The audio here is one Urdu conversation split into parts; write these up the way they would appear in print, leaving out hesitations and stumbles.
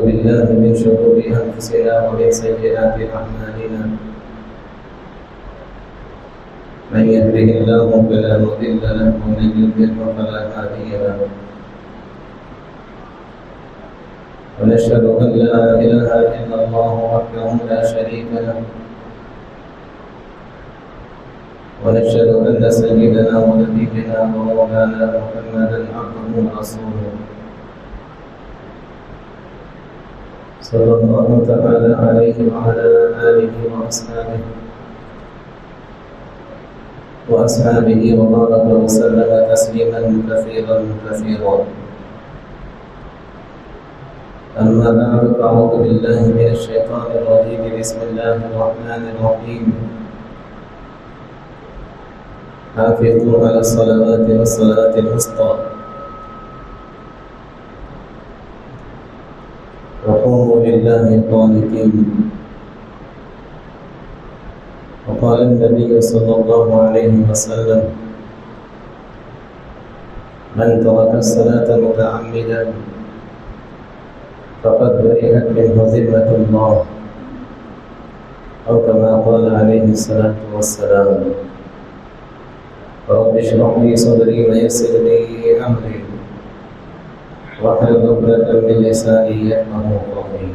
بالله من شرور أنفسنا ومن سيئات أعمالنا من يهده الله فلا مضل له ومن يضلل فلا هادي له ونشهد أن لا إله إلا الله وحده لا شريك له ونشهد أن سيدنا ونبينا ومولانا محمدا عبده ورسوله صلى الله تعالى عليه وعلى آله وأصحابه وبارك وسلم تسليما كثيرا كثيرا. أما بعد فأعوذ بالله من الشيطان الرجيم. بسم الله الرحمن الرحيم. حافظوا على الصلوات والصلاة الوسطى وقوموا لله قانتين. وقال النبي صلى الله عليه وسلم: من ترك الصلاة متعمدا فقد برئت منه ذمة الله، أو كما قال عليه الصلاة والسلام. رب اشرح لي صدري ويسر لي أمري واحلل عقدة من لساني يفقهوا قولي.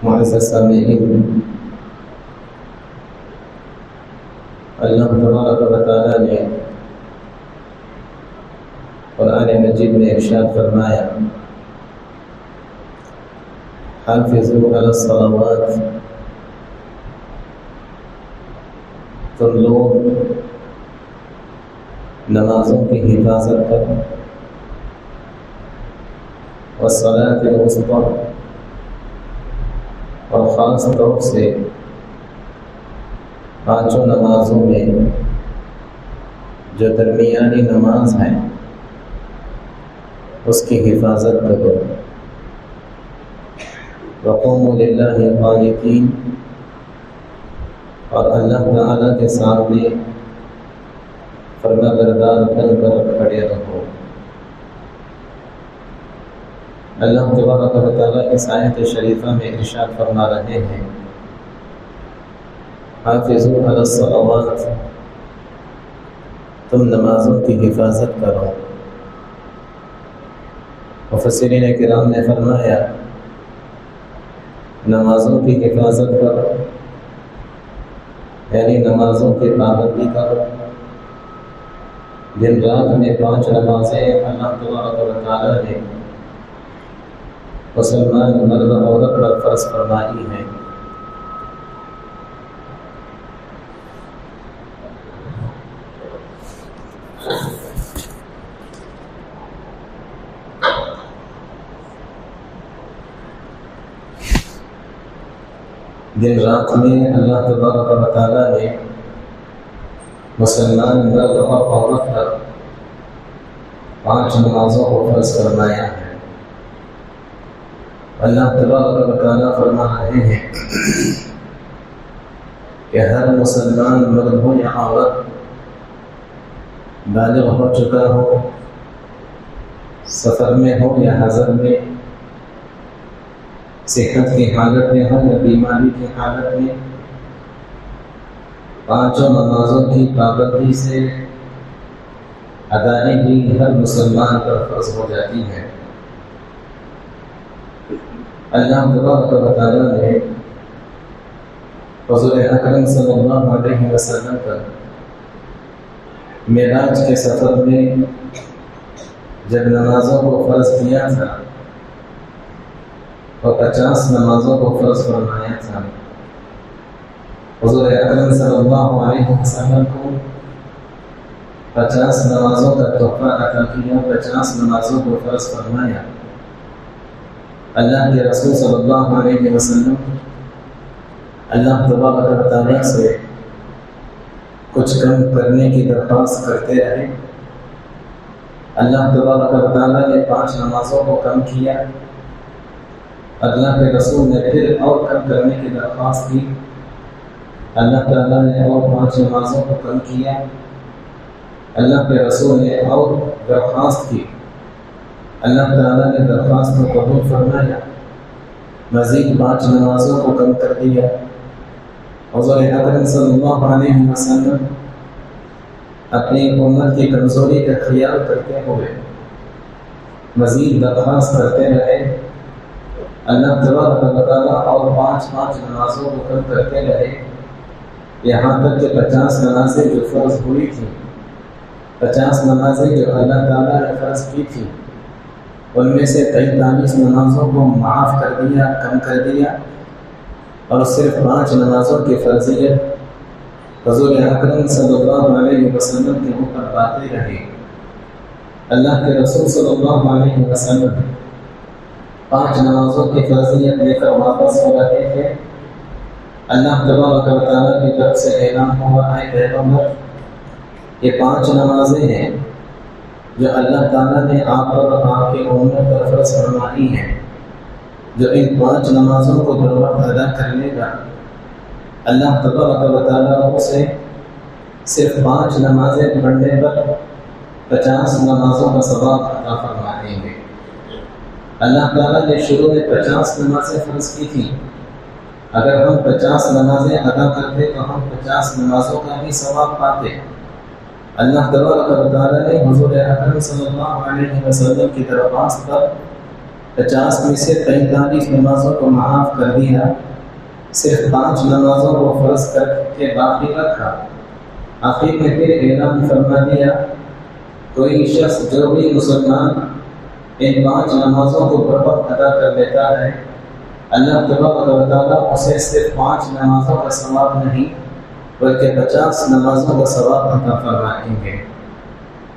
معزز سامعین، اللہ تبارک و تعالی نے قرآن مجید میں ارشاد فرمایا: حافظوا علی الصلوات، تم لوگ نمازوں کی حفاظت کرو، والصلاۃ الوسطی، اور خاص طور سے پانچوں نمازوں میں جو درمیانی نماز ہے اس کی حفاظت کرو. وقوموا للہ قانتین، اور اللہ تعالیٰ کے سامنے فرمانبردار بن کر کھڑے رہو. اللہ تبارک و تعالیٰ اس آیت شریفہ میں ارشاد فرما رہے ہیں: حافظوا علی الصلوات، تم نمازوں کی حفاظت کرو. مفسرین کرام نے فرمایا نمازوں کی حفاظت کرو یعنی نمازوں کی پابندی کرو. دن رات میں 5 نمازیں اللہ تبارک و تعالیٰ نے مسلمان مرد عورت پر فرض فرمائی ہیں. دن رات میں اللہ تبارک و تعالیٰ نے مسلمان مرد اور عورت پر 5 نمازوں کو فرض فرمایا ہے. اللہ تبارک و تعالیٰ فرما رہے ہیں کہ ہر مسلمان مرد ہو یا عورت، بالغ ہو چکا ہو، سفر میں ہو یا حضر میں، صحت کی حالت میں ہو یا بیماری کی حالت میں، 5 نمازوں کی پابندی سے ادائیگی ہر مسلمان پر فرض ہو جاتی ہے. اللہ تبارک و تعالیٰ نے حضور اکرم صلی اللہ علیہ وسلم پر معراج کے سفر میں جب نمازوں کو فرض کیا تھا اور 50 نمازوں کو فرض فرمایا تھا، حضور اکرم صلی اللہ علیہ وسلم کو 50 نمازوں کا تحفہ عطا کیا، 50 نمازوں کو فرض فرمایا. اللہ کے رسول صلی اللہ علیہ وسلم اللہ تبارک و تعالیٰ سے کچھ کم کرنے کی درخواست کرتے رہے. اللہ تبارک و تعالیٰ نے 5 نمازوں کو کم کیا. اللہ کے رسول نے پھر اور کم کرنے کی درخواست کی. اللہ تعالیٰ نے اور 5 نمازوں کو کم کیا. اللہ کے رسول نے اور درخواست کی اللہ تعالیٰ نے درخواست کو قبول فرمایا، مزید 5 نمازوں کو کم کر دیا۔ حضور اکرم صلی اللہ علیہ وسلم اپنی امت کی کمزوری کا خیال کرتے ہوئے مزید درخواست کرتے رہے، اللہ تبارک و تعالیٰ اور 5 نمازوں کو کم کرتے رہے، یہاں تک کہ 50 نمازیں جو فرض ہوئی تھی، 50 نمازیں جو اللہ تعالیٰ نے فرض کی تھی، ان میں سے 43 نمازوں کو معاف کر دیا، کم کر دیا، اور صرف 5 نمازوں کی فرضیت حضور اکرم صلی اللہ علیہ وسلم کے اوپر باقی رہی۔ اللہ کے رسول صلی اللہ علیہ وسلم 5 نمازوں کی فرضیت لے کر واپس ہو رہے تھے۔ اللہ تبارک و تعالیٰ کی طرف سے اعلان ہوا، اے پیغمبر، یہ 5 نمازیں ہیں جو اللہ تعالیٰ نے آپ پر اور آپ کی امت پر فرض فرمائی ہیں۔ جو ان 5 نمازوں کو بر وقت ادا کر لے گا، اللہ تبارک و تعالیٰ اسے صرف 5 نمازیں پڑھنے پر 50 نمازوں کا ثواب عطا فرمائیں گے۔ اللہ تعالیٰ نے شروع میں 50 نمازیں فرض کی تھیں، اگر ہم 50 نمازیں ادا کرتے تو ہم 50 نمازوں کا بھی ثواب پاتے۔ اللہ تبارک و تعالیٰ نے حضور اکرم صلی اللہ علیہ وسلم کی درخواست پر 50 میں سے 43 نمازوں کو معاف کر دیا، صرف 5 نمازوں کو فرض کر کے باقی رکھا۔ آخر میں پھر اعلان فرما دیا، کوئی شخص جو بھی مسلمان ان 5 نمازوں کو بر وقت ادا کر لیتا ہے، اللہ تبارک و تعالیٰ اسے صرف 5 نمازوں کا ثواب نہیں بلکہ 50 نمازوں کا ثواب عطا فرمائیں گے۔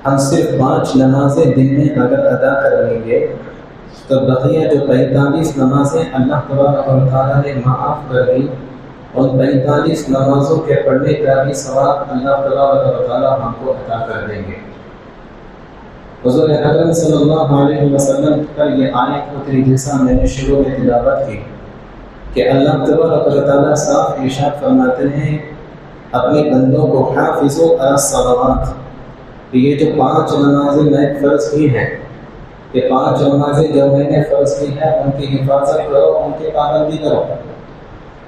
ہم صرف 5 نمازیں دن میں اگر ادا کر لیں گے تو بقیہ جو 45 نمازیں اللہ تبارک و تعالیٰ نے معاف کر دی، ان 45 نمازوں کے پڑھنے کا بھی ثواب اللہ تبارک و تعالیٰ ہم کو عطا کر دیں گے۔ حضور اکرم صلی اللہ علیہ وسلم پر یہ آیت اتری جیسا میں نے شروع میں تلاوت کی کہ اللہ تبارک و تعالیٰ صاف ارشاد فرماتے ہیں اپنے بندوں کو، حافظوا علی الصلوات، کہ یہ جو 5 نمازیں میں فرض کی ہیں، یہ 5 نمازیں جو میں نے فرض کی ہے، ان کی حفاظت کرو، ان کی پابندی کرو،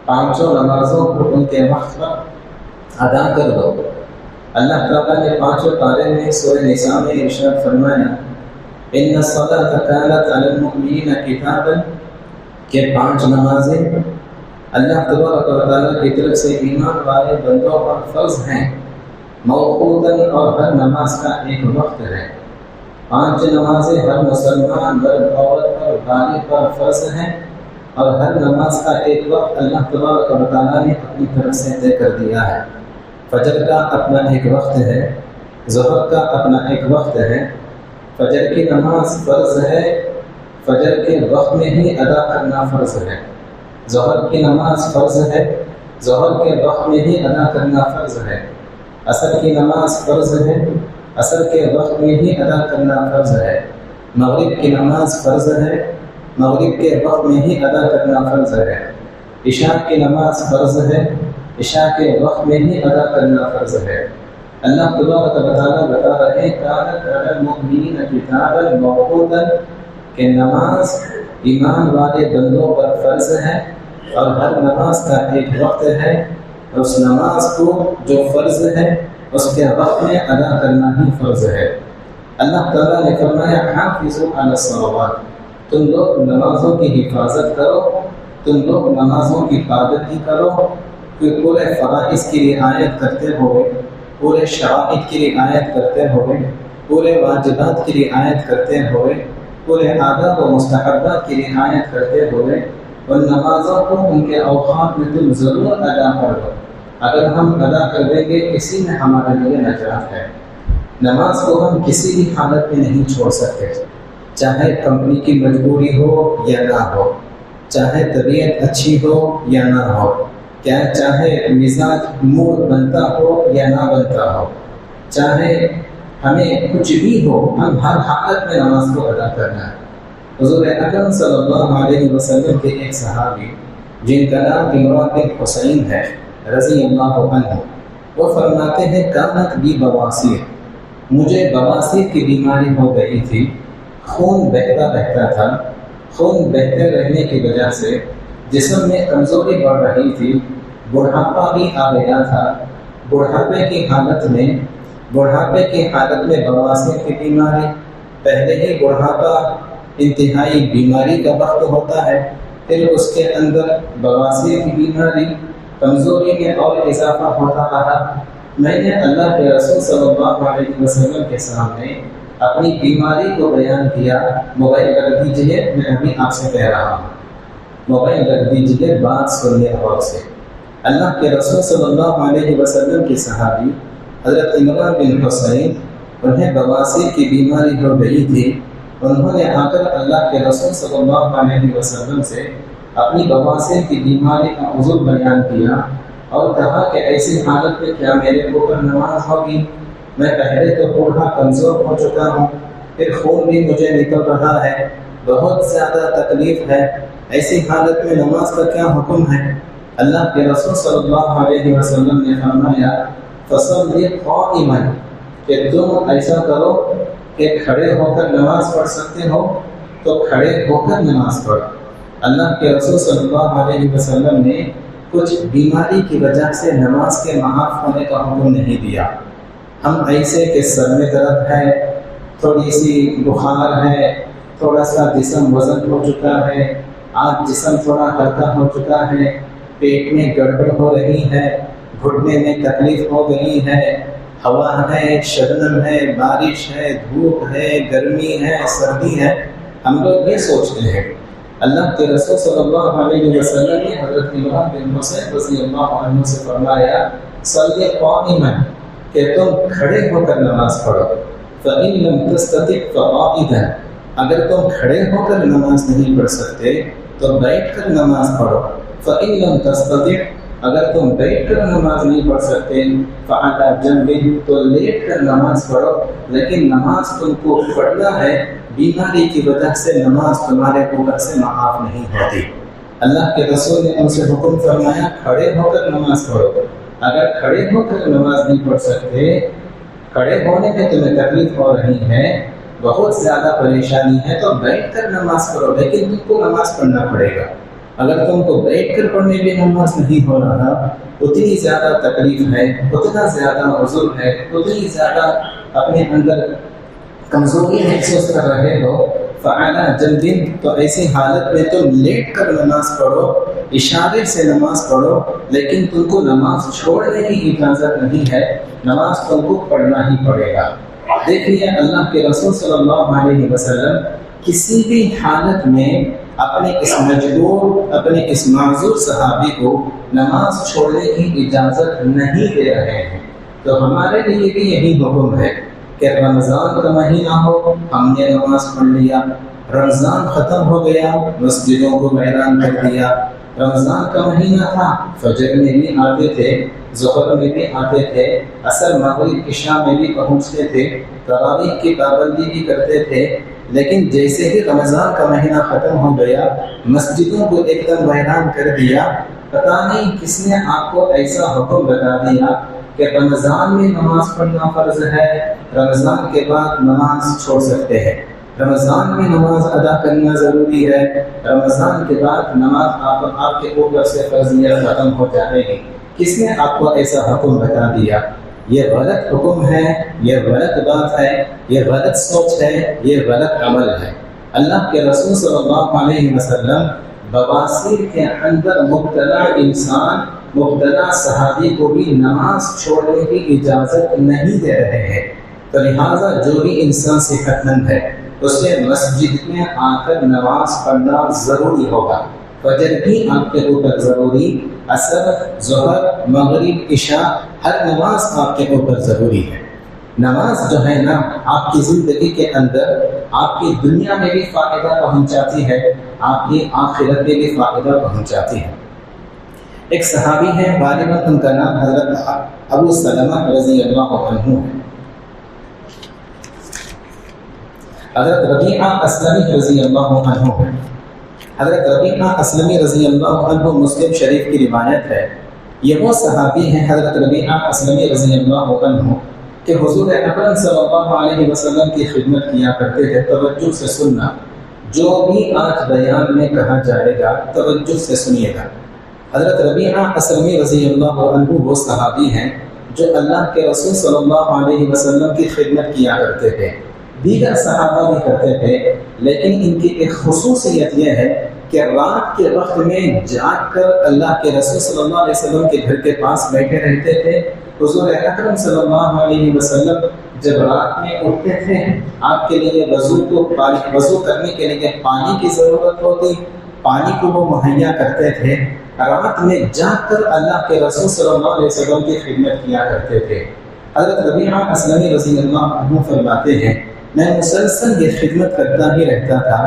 5 نمازوں کو ان کے وقت پر ادا کر دو۔ اللہ تعالیٰ نے 5 پارے میں سورہ نساء میں ارشاد فرمایا، ان الصلاۃ کانت علی المؤمنین کتابا، کہ 5 نمازیں اللہ تبارک و تعالیٰ کی طرف سے ایمان والے بندوں پر فرض ہیں، موقوتاً، اور ہر نماز کا ایک وقت ہے۔ 5 نمازیں ہر مسلمان مرد عورت پر بالغ پر فرض ہیں، اور ہر نماز کا ایک وقت اللہ تبارک و تعالیٰ نے اپنی طرف سے طے کر دیا ہے۔ فجر کا اپنا ایک وقت ہے، ظہر کا اپنا ایک وقت ہے۔ فجر کی نماز فرض ہے، فجر کے وقت میں ہی ادا کرنا فرض ہے۔ ظہر کی نماز فرض ہے، ظہر کے وقت میں ہی ادا کرنا فرض ہے۔ عصر کی نماز فرض ہے، عصر کے وقت میں ہی ادا کرنا فرض ہے۔ مغرب کی نماز فرض ہے، مغرب کے وقت میں ہی ادا کرنا فرض ہے۔ عشاء کی نماز فرض ہے، عشاء کے وقت میں ہی ادا کرنا فرض ہے۔ اللہ تبارک و تعالیٰ بتا رہے کانت علی المؤمنین کتابا موقوتا، کہ نماز ایمان والے بندوں پر فرض ہے اور ہر نماز کا ایک وقت ہے، اور اس نماز کو جو فرض ہے اس کے وقت میں ادا کرنا ہی فرض ہے۔ اللہ تعالیٰ نے فرمایا حافظوا علی الصلوات، تم لوگ نمازوں کی حفاظت کرو، تم لوگ نمازوں کی پابندی کرو، کہ پورے فرائض کی رعایت کرتے ہوئے، پورے شرائط کی رعایت کرتے ہوئے، پورے واجبات کی رعایت کرتے ہوئے، پورے آداب و مستحبات کی رعایت کرتے ہوئے ان نمازوں کو ان کے اوقات میں تم ضرور ادا کر دو۔ اگر ہم ادا کر دیں گے اسی میں ہمارے لیے نجات ہے۔ نماز کو ہم کسی بھی حالت میں نہیں چھوڑ سکتے، چاہے کمپنی کی مجبوری ہو یا نہ ہو، چاہے طبیعت اچھی ہو یا نہ ہو، کیا چاہے مزاج موڈ بنتا ہو یا نہ بنتا ہو، چاہے ہمیں کچھ بھی ہو، ہم ہر حالت میں نماز کو ادا کرنا ہے۔ حضور اکرم صلی اللہ علیہ وسلم کے ایک صحابی جن کا نام عمران بن حسین ہے رضی اللہ عنہ، وہ فرماتے ہیں کانت بی بواسیر، مجھے بواسیر کی بیماری ہو گئی تھی، خون بہتا رہتا تھا. خون بہتے رہنے کی وجہ سے جسم میں کمزوری بڑھ رہی تھی، بڑھاپا بھی آ گیا تھا. بڑھاپے کی حالت میں بواسیر کی بیماری، پہلے ہی بڑھاپا انتہائی بیماری کا وقت ہوتا ہے، پھر اس کے اندر بواسیر کی بیماری، کمزوری میں اور اضافہ ہوتا رہا. میں نے اللہ کے رسول صلی اللہ علیہ وسلم کے سامنے اپنی بیماری کو بیان کیا. موبائل رکھ دیجیے، میں ابھی آپ سے کہہ رہا ہوں. موبائل رکھ دیجیے، بات سنیے غور سے. اللہ کے رسول صلی اللہ علیہ وسلم کے صحابی حضرت عمران بن حسین، انہیں بواسیر کی بیماری ہو گئی تھی. انہوں نے آ کر اللہ کے رسول صلی اللہ علیہ وسلم سے اپنی بواسیر کی بیماری کا عذر بیان کیا اور کہا کہ ایسی حالت میں کیا میرے اوپر نماز ہوگی؟ میں پہلے تو بوڑھا کمزور ہو چکا ہوں، پھر خون بھی مجھے نکل رہا ہے، بہت زیادہ تکلیف ہے. ایسی حالت میں نماز کا کیا حکم ہے؟ اللہ کے رسول صلی اللہ علیہ وسلم نے فرمایا فصلی قائما، کہ تم ایسا کرو کہ کھڑے ہو کر نماز پڑھ سکتے ہو تو کھڑے ہو کر نماز پڑھ. اللہ کے رسول صلی اللہ علیہ وسلم نے کچھ بیماری کی وجہ سے نماز کے معاف ہونے کا حکم نہیں دیا. ہم ایسے کہ سر میں درد ہے، تھوڑی سی بخار ہے، تھوڑا سا جسم وزن ہو چکا ہے، آج جسم تھوڑا ہلکا ہو چکا ہے، پیٹ میں گڑبڑ ہو رہی ہے، گھٹنے میں تکلیف ہو گئی ہے، ہوا ہے، شبنم ہے، بارش ہے، دھوپ ہے، گرمی ہے، سردی ہے. ہم لوگ یہ سوچتے ہیں. اللہ کے رسول صلی اللہ علیہ وسلم نے حضرت عمران بن حسین رضی اللہ عنہ سے فرمایا صلی قائما، کہ تم کھڑے ہو کر نماز پڑھو. فإن لم تستطع فقاعدا، اگر تم کھڑے ہو کر نماز نہیں پڑھ سکتے تو بیٹھ کر نماز پڑھو. فإن لم تستطع، اگر تم بیٹھ کر نماز نہیں پڑھ سکتے فعلی جنب، تو لیٹ کر نماز پڑھو. لیکن نماز تم کو پڑھنا ہے، بیماری کی وجہ سے نماز تمہارے اوپر سے معاف نہیں ہوتی. اللہ کے رسول نے ان سے حکم فرمایا کھڑے ہو کر نماز پڑھو. اگر کھڑے ہو کر نماز نہیں پڑھ سکتے، کھڑے ہونے میں تمہیں تکلیف ہو رہی ہے، بہت زیادہ پریشانی ہے، تو بیٹھ کر نماز پڑھو. لیکن تم کو نماز پڑھنا پڑے گا. اگر تم کو بیٹھ کر پڑھنے میں نماز نہیں ہو رہا، اتنی زیادہ تکلیف ہے، اتنا زیادہ عذر ہے، اتنی زیادہ اپنے اندر کمزوری محسوس کر رہے ہو، فعلی جنب، تو ایسی حالت میں تم لیٹ کر نماز پڑھو، اشارے سے نماز پڑھو. لیکن تم کو نماز چھوڑنے کی اجازت نہیں ہے، نماز تم کو پڑھنا ہی پڑے گا. دیکھیے اللہ کے رسول صلی اللہ علیہ وسلم کسی بھی حالت میں اپنے اس مجبور، اپنے اس معذور صحابی کو نماز چھوڑنے کی اجازت نہیں دے رہے ہیں. تو ہمارے لیے بھی یہی حکم ہے کہ رمضان کا مہینہ ہو، ہم نے نماز پڑھ لیا، رمضان ختم ہو گیا، مسجدوں کو ویران کر دیا. رمضان کا مہینہ تھا، فجر میں بھی آتے تھے، ظہر میں بھی آتے تھے، عصر مغرب عشاء میں بھی پہنچتے تھے، تراویح کی پابندی بھی کرتے تھے. لیکن جیسے ہی رمضان کا مہینہ ختم ہو گیا، مسجدوں کو ایک دم ویران کر دیا. پتہ نہیں کس نے آپ کو ایسا حکم بتا دیا کہ رمضان میں نماز پڑھنا فرض ہے، رمضان کے بعد نماز چھوڑ سکتے ہیں، رمضان میں نماز ادا کرنا ضروری ہے، رمضان کے بعد نماز آپ کے اوپر سے فرضیت ختم ہو جائے گی. کس نے آپ کو ایسا حکم بتا دیا؟ یہ غلط حکم ہے، یہ غلط بات ہے، یہ غلط سوچ ہے، یہ غلط عمل ہے. اللہ کے رسول صلی اللہ علیہ وسلم بواسیر کے اندر مبتلا انسان، مبتلا صحابی کو بھی نماز چھوڑنے کی اجازت نہیں دے رہے ہیں. تو لہٰذا جو بھی انسان صحت مند ہے اسے مسجد میں آ کر نماز پڑھنا ضروری ہوگا. فجر بھی آپ کے اوپر ضروری، عصر، ظہر، مغرب، عشاء، ہر نماز آپ کے اوپر ضروری ہے. نماز جو ہے نا آپ کی زندگی کے اندر آپ کی دنیا میں بھی فائدہ پہنچاتی ہے، آپ کی آخرت میں بھی فائدہ پہنچاتی ہے. ایک صحابی ہے، غالباً ان کا نام حضرت ابو سلمہ رضی اللہ عنہ ہے. حضرت ربیعہ اسلمی رضی اللہ عنہ ہے. حضرت ربیعہ اسلمی رضی اللہ عنہ مسلم شریف کی روایت ہے. یہ وہ صحابی ہیں حضرت ربیعہ اسلمی رضی اللہ عنہ کہ حضور اکرم صلی اللہ علیہ وسلم کی خدمت کیا کرتے تھے. توجہ سے سننا، جو بھی آج بیان میں کہا جائے گا توجہ سے سنیے گا. حضرت ربیعہ اسلمی رضی اللہ عنہ وہ صحابی ہیں جو اللہ کے رسول صلی اللہ علیہ وسلم کی خدمت کیا کرتے تھے. دیگر صحابہ بھی کرتے تھے، لیکن ان کی ایک خصوصیت یہ ہے کہ رات کے وقت میں جاگ کر اللہ کے رسول صلی اللہ علیہ وسلم کے گھر کے پاس بیٹھے رہتے تھے. حضور اکرم صلی اللہ علیہ وسلم جب رات میں اٹھتے تھے، آپ کے لیے وضو کرنے کے لیے پانی کی ضرورت ہوتی، پانی کو وہ مہیا کرتے تھے. رات میں جاگ کر اللہ کے رسول صلی اللہ علیہ وسلم کی خدمت کیا کرتے تھے. حضرت ربیعہ اسلمی رضی اللہ عنہ فرماتے ہیں میں مسلسل یہ خدمت کرتا ہی رہتا تھا.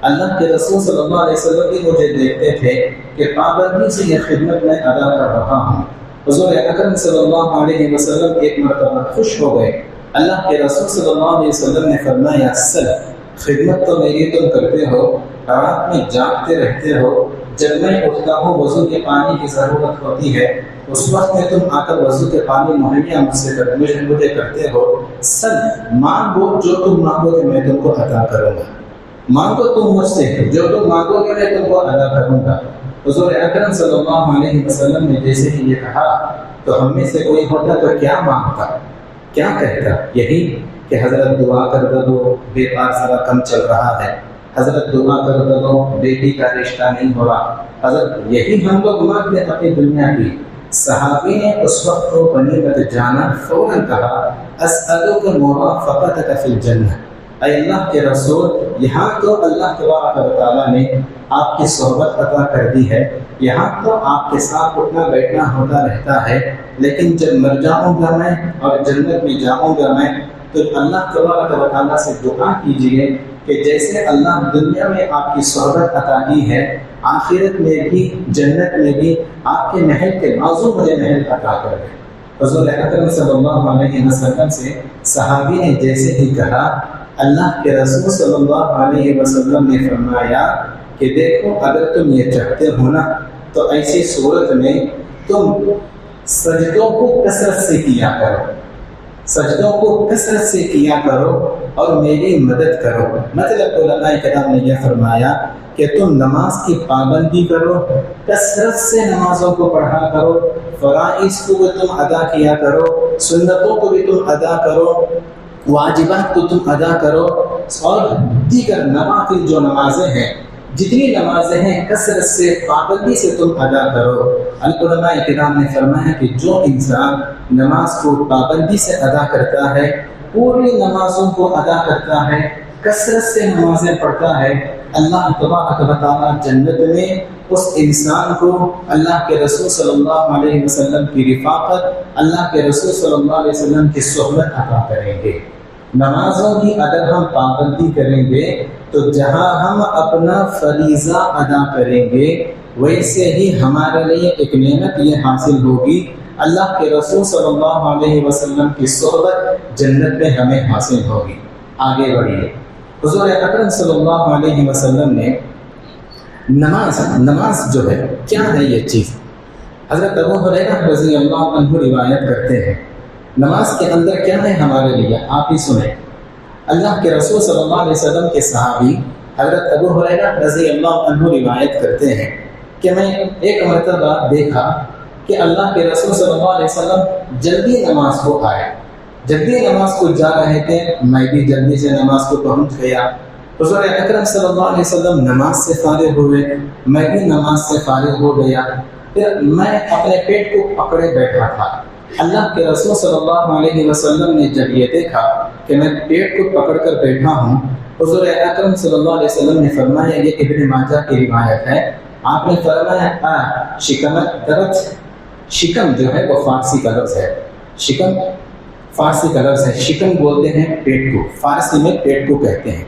اللہ کے رسول صلی اللہ علیہ وسلم بھی مجھے دیکھتے تھے کہ پابندی سے یہ خدمت میں ادا کر رہا ہوں. حضور اکرم صلی اللہ علیہ وسلم ایک مرتبہ خوش ہو گئے. اللہ کے رسول صلی اللہ علیہ وسلم نے فرمایا سل خدمت تو میری تم کرتے ہو، رات میں جاگتے رہتے ہو، جب میں اٹھتا ہوں وضو کے پانی کی ضرورت ہوتی ہے اس وقت میں تم آ کر وضو کے پانی مہیا مجھے کرتے ہو. سل مانگو، جو تم مانگو گے میں تم کو عطا کروں گا. مانگو تم مجھ سے، جو تم مانگو گے میں تم کو ادا کروں گا. حضور اکرم صلی اللہ علیہ وسلم نے جیسے ہی یہ کہا تو ہم میں سے کوئی ہوتا تو کیا مانگتا، کیا کہتا؟ یہی کہ حضرت دعا کر دو، بیکار ذرا کم چل رہا ہے، حضرت دعا کر دو، بیٹی کا رشتہ نہیں ہو رہا. حضرت یہی ہم لوگ مانگتے اپنی دنیا کی. صحابی نے اس وقت کو غنیمت جانا، فوراً کہا اسألک مرافقتک فی الجنہ. اے اللہ کے رسول، یہاں تو اللہ تبارک و تعالیٰ نے آپ کی صحبت عطا کر دی ہے، یہاں تو آپ کے ساتھ اٹھنا بیٹھنا ہوتا رہتا ہے، لیکن جب مر جاؤں گا میں اور جنت میں جاؤں گا میں تو اللہ تبارک و تعالیٰ سے دعا کیجیے کہ جیسے اللہ دنیا میں آپ کی صحبت عطا کی ہے، آخرت میں بھی جنت میں بھی آپ کے محل کے بازو مجھے محل عطا کر دے. حضور اکرم صلی اللہ علیہ وسلم سے صحابی نے جیسے ہی کہا، اللہ کے رسول صلی اللہ علیہ وسلم نے فرمایا کہ دیکھو اگر تم یہ چاہتے ہو نا تو ایسی صورت میں تم سجدوں کو کثرت سے کیا کرو، سجدوں کو کثرت سے کیا کرو اور میری مدد کرو. مطلب علماء کرام نے یہ فرمایا کہ تم نماز کی پابندی کرو، کثرت سے نمازوں کو پڑھا کرو، فرائض کو بھی تم ادا کیا کرو، سنتوں کو بھی تم ادا کرو، واجبات کو تم ادا کرو، اور دیگر نوافل جو نمازیں ہیں، جتنی نمازیں ہیں کثرت سے پابندی سے تم ادا کرو. علماء کرام نے فرمایا کہ جو انسان نماز کو پابندی سے ادا کرتا ہے، پوری نمازوں کو ادا کرتا ہے، کثرت سے نمازیں پڑھتا ہے، اللہ تبارک و تعالیٰ جنت میں اس انسان کو اللہ کے رسول صلی اللہ علیہ وسلم کی رفاقت، اللہ کے رسول صلی اللہ علیہ وسلم کی صحبت عطا کریں گے. نمازوں کی اگر ہم پابندی کریں گے تو جہاں ہم اپنا فریضہ ادا کریں گے ویسے ہی ہمارے لیے ایک نعمت یہ حاصل ہوگی، اللہ کے رسول صلی اللہ علیہ وسلم کی صحبت جنت میں ہمیں حاصل ہوگی. آگے بڑھیے. حضور اکرم صلی اللہ علیہ وسلم نے نماز جو ہے کیا ہے یہ چیز، حضرت ابو ہریرہ رضی اللہ عنہ روایت کرتے ہیں نماز کے اندر کیا ہے ہمارے لیے، آپ ہی سنیں. اللہ کے رسول صلی اللہ علیہ وسلم کے صحابی حضرت ابو ہریرہ رضی اللہ عنہ روایت کرتے ہیں کہ میں ایک مرتبہ دیکھا کہ اللہ کے رسول صلی اللہ علیہ وسلم جلدی نماز کو آئے، جلدی نماز کو جا رہے تھے، میں بھی جلدی سے نماز کو پہنچ گیا. حضور اکرم صلی اللہ علیہ وسلم نماز سے فارغ ہوئے، میں بھی نماز سے فارغ ہو گیا. پھر میں اپنے پیٹ کو پکڑے بیٹھا تھا. اللہ کے رسول صلی اللہ علیہ وسلم نے جب یہ دیکھا کہ میں پیٹ کو پکڑ کر بیٹھا ہوں، حضور اکرم صلی اللہ علیہ وسلم نے فرمایا، یہ ابن ماجہ کی روایت ہے، آپ نے فرمایا شکمت درد. شکم جو ہے وہ فارسی کا لفظ ہے، شکم فارسی کا لفظ ہے، شکم بولتے ہیں پیٹ کو، فارسی میں پیٹ کو کہتے ہیں.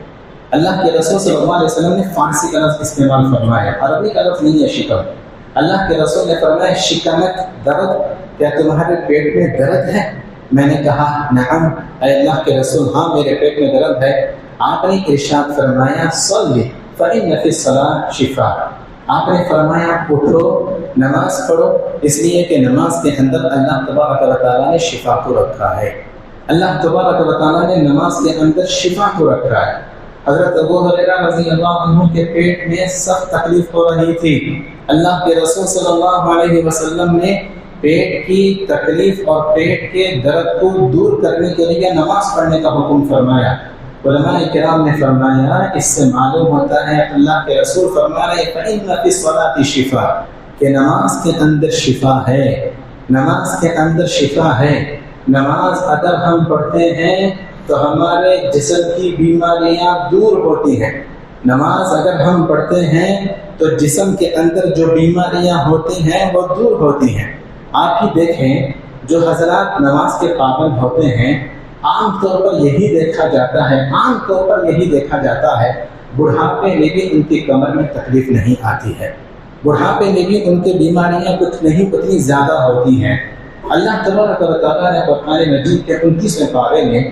اللہ کے رسول صلی اللہ علیہ وسلم نے فارسی کا لفظ استعمال فرمایا، عربی کا لفظ نہیں ہے شکم. اللہ کے رسول نے فرمایا شکمت درد، کیا تمہارے پیٹ میں درد ہے؟ میں نے کہا نعم اے اللہ کے رسول، ہاں میرے پیٹ میں درد ہے. آپ نے ارشاد فرمایا صلی فإن فی الصلاۃ شفاء. آپ نے فرمایا اٹھو نماز پڑھو، اس لیے کہ نماز کے اندر اللہ تبارک و تعالیٰ نے شفا کو رکھا ہے. اللہ تبارک و تعالیٰ نے نماز کے اندر شفا کو رکھا ہے۔ حضرت ابو ہریرہ رضی اللہ عنہ کے پیٹ میں سخت تکلیف ہو رہی تھی، اللہ کے رسول صلی اللہ علیہ وسلم نے پیٹ کی تکلیف اور پیٹ کے درد کو دور کرنے کے لیے نماز پڑھنے کا حکم فرمایا۔ علماء کرام نے فرمایا اس سے معلوم ہوتا ہے اللہ کے رسول فرما رہے فَإِنَّ فِي الصَّلَاةِ شِفَاء کہ نماز کے اندر شفا ہے، نماز کے اندر شفا ہے۔ نماز اگر ہم پڑھتے ہیں تو ہمارے جسم کی بیماریاں دور ہوتی ہیں۔ نماز اگر ہم پڑھتے ہیں تو جسم کے اندر جو بیماریاں ہوتی ہیں وہ دور ہوتی ہیں۔ آپ ہی دیکھیں جو حضرات نماز کے پابند ہوتے ہیں عام طور پر یہی دیکھا جاتا ہے بڑھاپے میں بھی ان کی کمر میں تکلیف نہیں آتی ہے، بڑھاپے میں بھی ان کی بیماریاں اتنی زیادہ ہوتی ہیں۔ اللہ تبارک و تعالیٰ نے قرآن مجید کے 29ویں پارے میں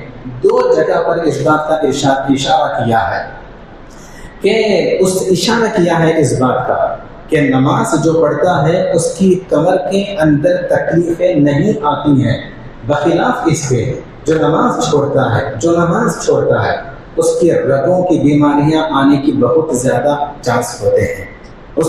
2 جگہ پر اس بات کا اشارہ کیا ہے اس بات کا کہ نماز جو پڑھتا ہے اس کی کمر کے اندر تکلیفیں نہیں آتی ہیں، بخلاف اس کے جو نماز چھوڑتا ہے اس کی رگوں کی بیماریاں آنے کی بہت زیادہ چانس ہوتے ہیں، اس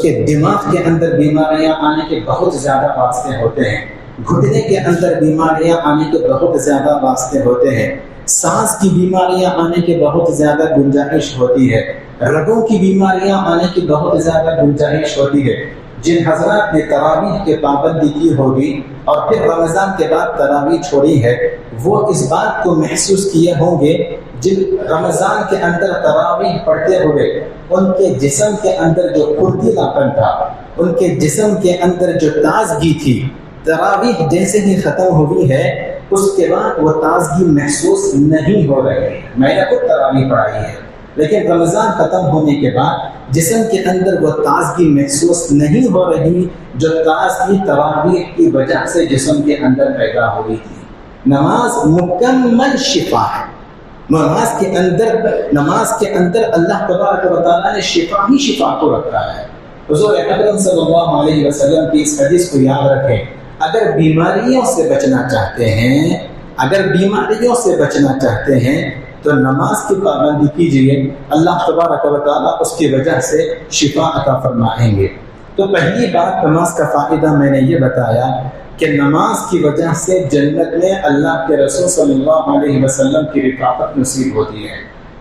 کے دماغ کے اندر بیماریاں آنے کے بہت زیادہ واسطے ہوتے ہیں، گھٹنے کے اندر بیماریاں آنے کے بہت زیادہ واسطے ہوتے ہیں، سانس کی بیماریاں آنے کی بہت زیادہ گنجائش ہوتی ہے، رگوں کی بیماریاں آنے کی بہت زیادہ گنجائش ہوتی ہے۔ جن حضرات نے تراویح کے پابندی کی ہوگی اور پھر رمضان کے بعد تراویح چھوڑی ہے وہ اس بات کو محسوس کیے ہوں گے، جن رمضان کے اندر تراویح پڑھتے ہوئے ان کے جسم کے اندر جو پھرتیلاپن تھا، ان کے جسم کے اندر جو تازگی تھی، تراویح جیسے ہی ختم ہوئی ہے اس کے بعد وہ تازگی محسوس نہیں ہو رہی ہے۔ میں نے خود تراویح پڑھائی ہے، لیکن رمضان ختم ہونے کے بعد جسم کے اندر وہ تازگی محسوس نہیں ہو رہی جو تازگی تراویح کی وجہ سے جسم کے اندر پیدا ہوئی تھی۔ نماز مکمل شفا ہے۔ نماز کے اندر اللہ تبارک و تعالیٰ نے شفا کو رکھا ہے۔ حضور اکرم صلی اللہ علیہ وسلم کی اس حدیث کو یاد رکھیں، اگر بیماریوں سے بچنا چاہتے ہیں تو نماز کی پابندی کیجیے، اللہ تبارک و تعالیٰ اس کی وجہ سے شفا عطا فرمائیں گے۔ تو پہلی بات نماز کا فائدہ میں نے یہ بتایا کہ نماز کی وجہ سے جنت میں اللہ کے رسول صلی اللہ علیہ وسلم کی رفاقت نصیب ہوتی ہے۔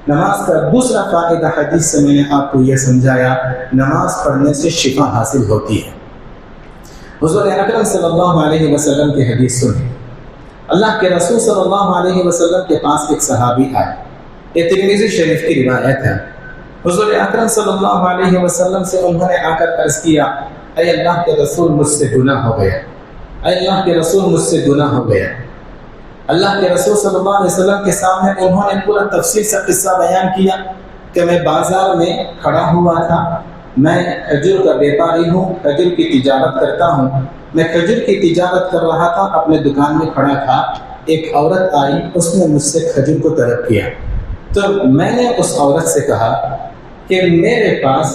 نماز کا دوسرا فائدہ حدیث سے میں نے آپ کو یہ سمجھایا، نماز پڑھنے سے شفا حاصل ہوتی ہے۔ حضور اکرم صلی اللہ علیہ وسلم کی حدیث سنیں، اللہ کے رسول صلی اللہ علیہ وسلم کے پاس ایک صحابی آئے، یہ ترمذی شریف کی روایت ہے۔ حضور اکرم صلی اللہ علیہ وسلم سے انہوں نے آ کر عرض کیا، اے اللہ کے رسول مجھ سے گناہ ہو گیا، اے اللہ کے رسول مجھ سے گناہ ہو گیا۔ اللہ کے رسول صلی اللہ علیہ وسلم کے سامنے انہوں نے پورا تفصیل سے قصہ بیان کیا کہ میں بازار میں کھڑا ہوا تھا، میں کھجور کا بیپاری ہوں، کھجور کی تجارت کرتا ہوں، میں کھجور کی تجارت کر رہا تھا، اپنے دکان میں کھڑا تھا، ایک عورت آئی، اس نے مجھ سے کھجور کو طلب کیا، تو میں نے اس عورت سے کہا کہ میرے پاس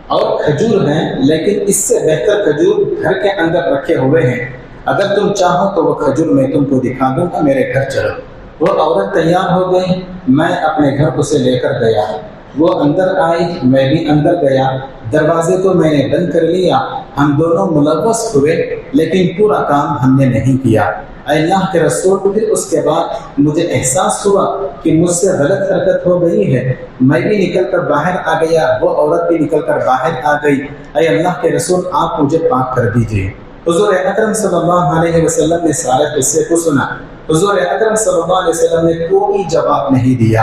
اور کھجور ہیں لیکن اس سے بہتر کھجور گھر کے اندر رکھے ہوئے ہیں، اگر تم چاہو تو وہ کھجور میں تم کو دکھا دوں گا، میرے گھر چلو۔ وہ عورت تیار ہو گئی، میں اپنے گھر اسے لے کر گیا، وہ اندر آئی، میں بھی اندر گیا، دروازے کو میں نے بند کر لیا، ہم دونوں ملوث ہوئے لیکن پورا کام ہم نے نہیں کیا۔ اے اللہ کے رسول پھر اس کے بعد مجھے احساس ہوا کہ مجھ سے غلط حرکت ہو گئی ہے، میں بھی نکل کر باہر آ گیا، وہ عورت بھی نکل کر باہر آ گئی، اے اللہ کے رسول آپ مجھے پاک کر دیجیے۔ حضور اکرم صلی اللہ علیہ وسلم نے سارے قصے کو سنا، حضور اکرم صلی اللہ علیہ وسلم نے کوئی جواب نہیں دیا۔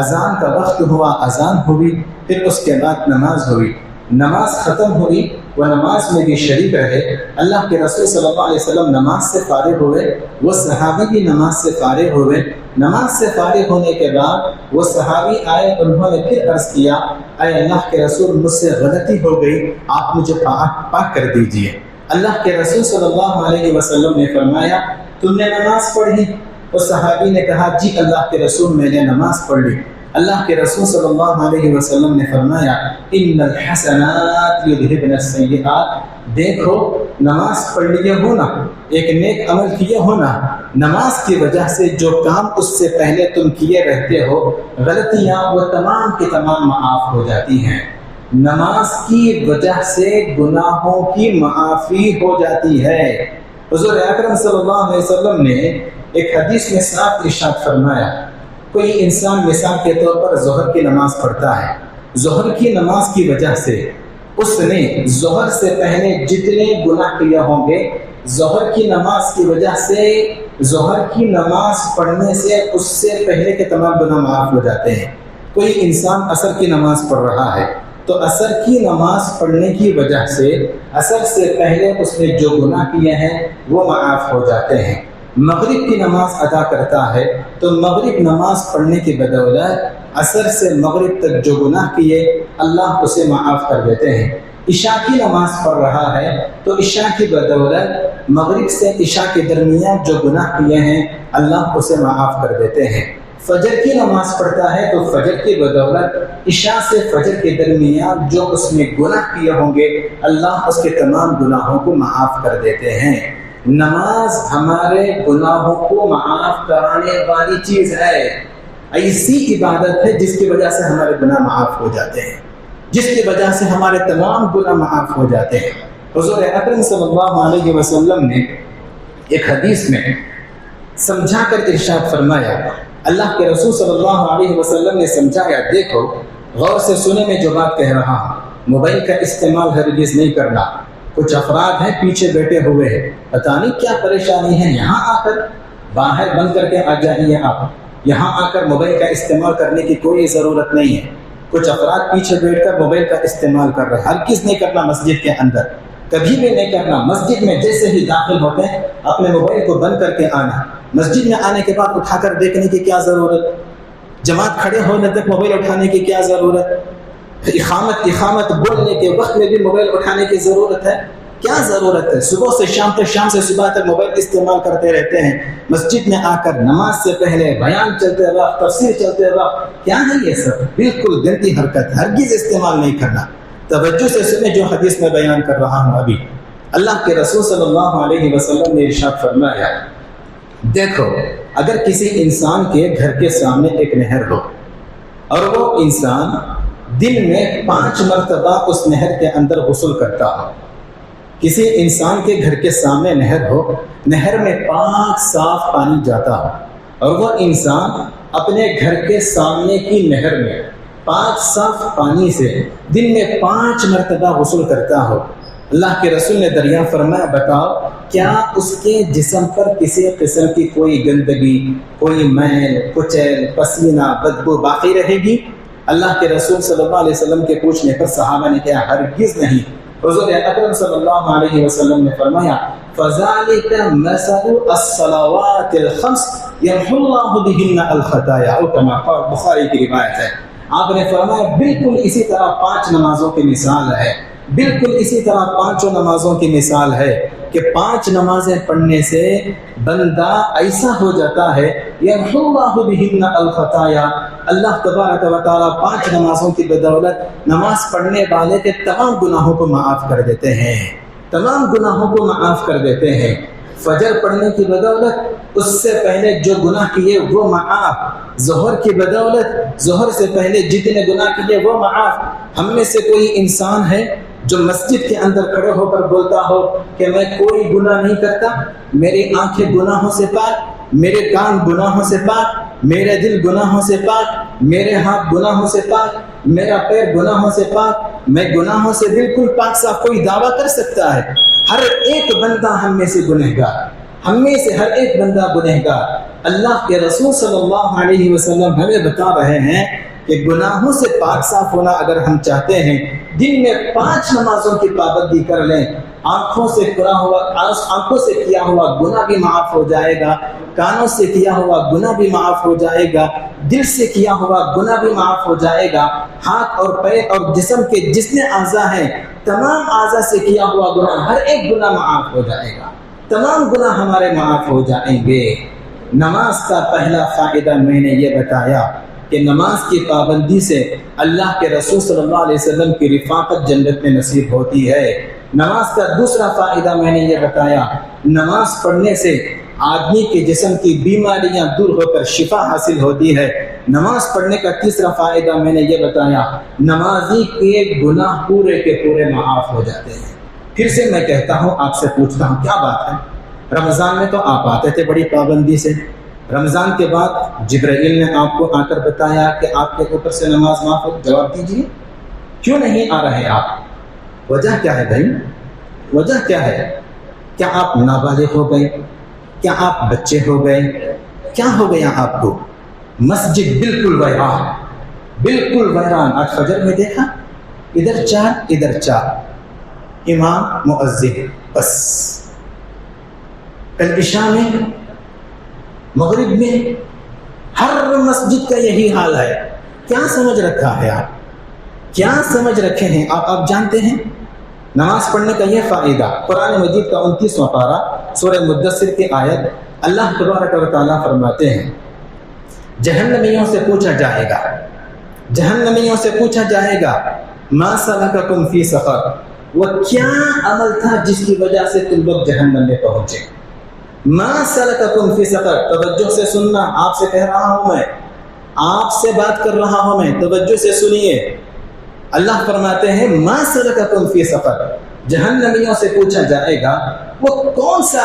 اذان کا وقت ہوا، اذان ہوئی، پھر اس کے بعد نماز ہوئی، نماز ختم ہوئی، وہ نماز میں بھی شریک رہے۔ اللہ کے رسول صلی اللہ علیہ وسلم نماز سے فارغ ہوئے، وہ صحابی بھی نماز سے فارغ ہوئے۔ نماز سے فارغ ہونے کے بعد وہ صحابی آئے، انہوں نے پھر عرض کیا، اے اللہ کے رسول مجھ سے غلطی ہو گئی، آپ مجھے پاک کر دیجئے۔ اللہ کے رسول صلی اللہ علیہ وسلم نے فرمایا، تم نے نماز پڑھی؟ اس صحابی نے کہا، جی اللہ کے رسول میں نے نماز پڑھ لی۔ اللہ کے رسول صلی اللہ علیہ وسلم نے فرمایا، ان الحسنات یذہبن السیئات، دیکھو نماز پڑھ لیے ہو نا، ایک نیک عمل کیے ہو نا، نماز کی وجہ سے جو کام اس سے پہلے تم کیے رہتے ہو غلطیاں وہ تمام کی تمام معاف ہو جاتی ہیں۔ نماز کی وجہ سے گناہوں کی معافی ہو جاتی ہے۔ حضور اکرم صلی اللہ علیہ وسلم نے ایک حدیث میں صاف ارشاد فرمایا، کوئی انسان مثال کے طور پر ظہر کی نماز پڑھتا ہے، ظہر کی نماز کی وجہ سے اس نے ظہر سے پہلے جتنے گناہ کیے ہوں گے، ظہر کی نماز کی وجہ سے ظہر کی نماز پڑھنے سے اس سے پہلے کے تمام گناہ معاف ہو جاتے ہیں۔ کوئی انسان عصر کی نماز پڑھ رہا ہے تو عصر کی نماز پڑھنے کی وجہ سے عصر سے پہلے اس نے جو گناہ کیے ہیں وہ معاف ہو جاتے ہیں۔ مغرب کی نماز ادا کرتا ہے تو مغرب نماز پڑھنے کی بدولت عصر سے مغرب تک جو گناہ کیے اللہ اسے معاف کر دیتے ہیں۔ عشاء کی نماز پڑھ رہا ہے تو عشاء کی بدولت مغرب سے عشاء کے درمیان جو گناہ کیے ہیں اللہ اسے معاف کر دیتے ہیں۔ فجر کی نماز پڑھتا ہے تو فجر کی بدولت عشاء سے فجر کے درمیان جو اس نے گناہ کیے ہوں گے اللہ اس کے تمام گناہوں کو معاف کر دیتے ہیں۔ نماز ہمارے گناہوں کو معاف کرانے والی چیز ہے، ایسی عبادت ہے جس کی وجہ سے ہمارے گناہ معاف ہو جاتے ہیں، جس کی وجہ سے ہمارے تمام گناہ معاف ہو جاتے ہیں۔ حضور اکرم صلی اللہ علیہ وسلم نے ایک حدیث میں سمجھا کر ارشاد فرمایا، اللہ کے رسول صلی اللہ علیہ وسلم نے سمجھایا، دیکھو غور سے سنے میں جو بات کہہ رہا ہوں، موبائل کا استعمال ہرگز نہیں کرنا۔ کچھ افراد ہیں پیچھے بیٹھے ہوئے ہیں، پتہ نہیں کیا پریشانی ہے، یہاں آ کر باہر بند کر کے آ جائیے، آپ یہاں آ کر موبائل کا استعمال کرنے کی کوئی ضرورت نہیں ہے۔ کچھ افراد پیچھے بیٹھ کر موبائل کا استعمال کر رہے ہیں، ہرگز نہیں کرنا، مسجد کے اندر کبھی بھی نہیں کرنا۔ مسجد میں جیسے ہی داخل ہوتے ہیں اپنے موبائل کو بند کر کے آنا۔ مسجد میں آنے کے بعد اٹھا کر دیکھنے کی کیا ضرورت، جماعت کھڑے ہونے تک موبائل اٹھانے کی کیا ضرورت، اقامت بولنے کے وقت میں بھی موبائل اٹھانے کی ضرورت ہے، کیا ضرورت ہے؟ صبح سے شام تک، شام سے صبح تک موبائل استعمال کرتے رہتے ہیں۔ مسجد میں آ کر نماز سے پہلے بیان چلتے وقت، تفسیر چلتے وقت، کیا ہے یہ سب؟ بالکل گندی حرکت، ہرگز استعمال نہیں کرنا۔ توجہ سے سنیں جو حدیث میں بیان کر رہا ہوں ابھی۔ اللہ کے رسول صلی اللہ علیہ وسلم نے ارشاد فرمایا، دیکھو اگر کسی انسان کے گھر کے سامنے ایک نہر ہو اور وہ انسان دن میں 5 مرتبہ اس نہر کے اندر غسل کرتا ہو، کسی انسان کے گھر کے سامنے نہر ہو، نہر میں پاک صاف پانی جاتا ہو اور وہ انسان اپنے گھر کے سامنے کی نہر میں پاک صاف پانی سے دن میں 5 مرتبہ غسل کرتا ہو، اللہ کے رسول نے دریافت فرمایا، بتاؤ کیا اس کے جسم پر کسی قسم کی کوئی گندگی، کوئی میل، کچیل، پسینہ، بدبو باقی رہے گی؟ اللہ کے رسول صلی اللہ علیہ وسلم کے پوچھنے پر صحابہ نے کہا، ہرگز نہیں۔ حضور اکرم صلی اللہ علیہ وسلم نے فرمایا، فَذَلِكَ مَثَلُ الصَّلَوَاتِ الْخَمْسِ يَمْحُو اللَّهُ بِهِنَّ الْخَطَايَا، اور كما بخاری کی روایت ہے، آپ نے فرمایا بالکل اسی طرح 5 نمازوں کی مثال ہے، بالکل اسی طرح 5 نمازوں کی مثال ہے کہ 5 نمازیں پڑھنے سے بندہ ایسا ہو جاتا ہے، یمحو اللہ بہن الخطایا، اللہ تبارک و تعالیٰ 5 نمازوں کی بدولت نماز پڑھنے والے کے تمام گناہوں کو معاف کر دیتے ہیں، تمام گناہوں کو معاف کر دیتے ہیں۔ فجر پڑھنے کی بدولت اس سے پہلے جو گناہ کیے وہ معاف، ظہر کی بدولت ظہر سے پہلے جتنے گناہ کیے وہ معاف۔ ہم میں سے کوئی انسان ہے جو مسجد کے اندر کھڑے ہو کر بولتا ہو کہ میں کوئی گناہ نہیں کرتا، میری آنکھیں گناہوں سے پاک، میرے کان گناہوں سے پاک، میرے دل گناہوں سے پاک، میرے ہاتھ گناہوں سے پاک، میرا پیر گناہوں سے پاک، میں گناہوں سے بالکل پاک صاف، کوئی دعویٰ کر سکتا ہے؟ ہر ایک بندہ ہم میں سے گنہگار، ہم میں سے ہر ایک بندہ گنہگار۔ اللہ کے رسول صلی اللہ علیہ وسلم ہمیں بتا رہے ہیں کہ گناہوں سے پاک صاف ہونا اگر ہم چاہتے ہیں، دن میں 5 نمازوں کی پابندی کر لیں، آنکھوں سے کیا ہوا گناہ بھی معاف ہو جائے گا، کانوں سے کیا ہوا گناہ بھی معاف ہو جائے گا، دل سے کیا ہوا گناہ بھی معاف ہو جائے گا، ہاتھ اور پیر اور جسم کے جتنے اعضاء ہیں تمام اعضاء سے کیا ہوا گناہ، ہر ایک گناہ معاف ہو جائے گا، تمام گناہ ہمارے معاف ہو جائیں گے۔ نماز کا پہلا فائدہ میں نے یہ بتایا کہ نماز کی پابندی سے اللہ کے رسول صلی اللہ علیہ وسلم کی رفاقت جنت میں نصیب ہوتی ہے۔ نماز کا دوسرا فائدہ میں نے یہ بتایا، نماز پڑھنے سے آدمی کے جسم کی بیماریاں دور ہو کر شفا حاصل ہوتی ہے۔ نماز پڑھنے کا تیسرا فائدہ میں نے یہ بتایا، نمازی کے گناہ پورے کے پورے معاف ہو جاتے ہیں۔ پھر سے میں کہتا ہوں، آپ سے پوچھتا ہوں، کیا بات ہے، رمضان میں تو آپ آتے تھے بڑی پابندی سے، رمضان کے بعد جبرائیل نے آپ کو آ کر بتایا کہ آپ کے اوپر سے نماز معاف ہو، جواب دیجیے کیوں نہیں آ رہے آپ؟ وجہ کیا ہے بھائی؟ وجہ کیا ہے؟ کیا آپ نابالغ ہو گئے؟ کیا آپ بچے ہو گئے؟ کیا ہو گیا آپ کو؟ مسجد بالکل ویران، بالکل ویران۔ آج فجر میں دیکھا، ادھر چار ادھر چار، امام مؤذن، بس کل عشاء میں، مغرب میں، ہر مسجد کا یہی حال ہے۔ کیا سمجھ رکھا ہے آپ؟ کیا سمجھ رکھے ہیں آپ جانتے ہیں؟ نماز پڑھنے کا یہ فائدہ، قرآن مجید کا 29واں پارہ سورہ مدثر کی آیت، اللہ تبارک و تعالیٰ فرماتے ہیں، جہنمیوں سے پوچھا جائے گا، جہنمیوں سے پوچھا جائے گا، ما سلککم فی سقر، وہ کیا عمل تھا جس کی وجہ سے تم لوگ جہنم میں پہنچے؟ ما سلککم فی سقر، توجہ سے سننا، آپ سے کہہ رہا ہوں میں، آپ سے بات کر رہا ہوں میں، توجہ سے سنیے۔ اللہ فرماتے ہیں ما سلککم فی سقر، جہنمیوں سے پوچھا جائے گا وہ کون سا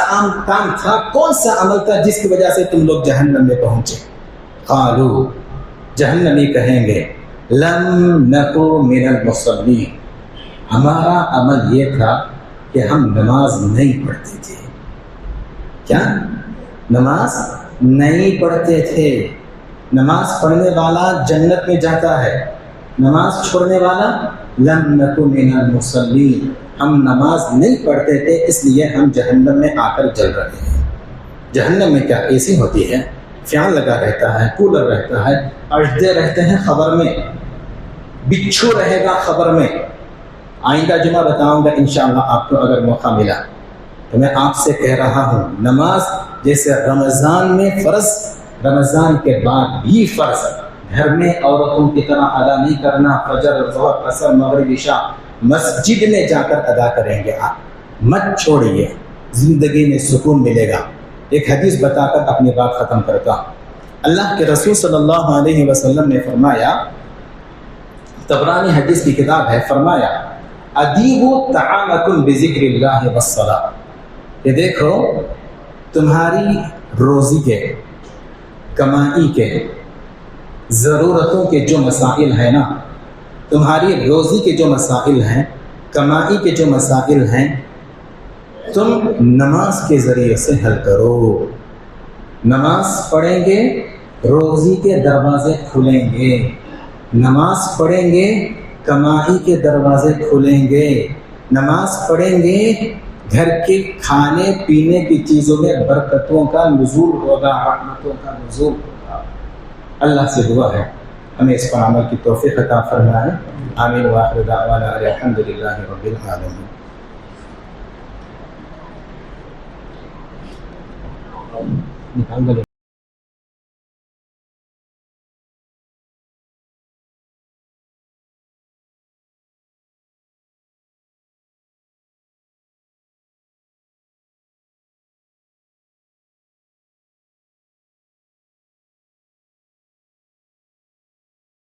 کام تھا، کون سا عمل تھا جس کی وجہ سے تم لوگ جہنم میں پہنچے؟ قالوا، جہنمی کہیں گے، لم نکو من المصلین، ہمارا عمل یہ تھا کہ ہم نماز نہیں پڑھتے تھے۔ کیا؟ نماز نہیں پڑھتے تھے۔ نماز پڑھنے والا جنت میں جاتا ہے، نماز چھوڑنے والا لم نکو من المصلین، ہم نماز نہیں پڑھتے تھے اس لیے ہم جہنم میں آ کر جل رہے ہیں۔ جہنم میں کیا اے سی ہوتی ہے، فین لگا رہتا ہے، کولر رہتا ہے، اجدے رہتے ہیں خبر میں، بچھو رہے گا خبر میں۔ آئندہ جمعہ بتاؤں گا انشاءاللہ آپ کو اگر موقع ملا تو۔ میں آپ سے کہہ رہا ہوں، نماز جیسے رمضان میں فرض، رمضان کے بعد بھی فرض، گھر میں عورتوں کی طرح ادا نہیں کرنا، فجر، ظہر، عصر، مغرب، عشاء مسجد میں جا کر ادا کریں گے آپ، مت چھوڑیے، زندگی میں سکون ملے گا۔ ایک حدیث بتا کر اپنی بات ختم کرتا ہوں۔ اللہ کے رسول صلی اللہ علیہ وسلم نے فرمایا، طبرانی حدیث کی کتاب ہے، فرمایا ادیبوا طعامکم بذکر اللہ والصلاۃ، یہ دیکھو تمہاری روزی کے، کمائی کے، ضرورتوں کے جو مسائل ہیں نا، تمہاری روزی کے جو مسائل ہیں، کمائی کے جو مسائل ہیں، تم نماز کے ذریعے سے حل کرو۔ نماز پڑھیں گے روزی کے دروازے کھلیں گے، نماز پڑھیں گے کمائی کے دروازے کھلیں گے، نماز پڑھیں گے گھر کے کھانے پینے کی چیزوں میں برکتوں کا نزول ہوگا، رحمتوں کا نزول ہوگا۔ اللہ سے دعا ہے ہمیں اس پر عمل کی توفیق عطا فرمائے۔ آمین وآخر دعوانا الحمدللہ رب العالمین۔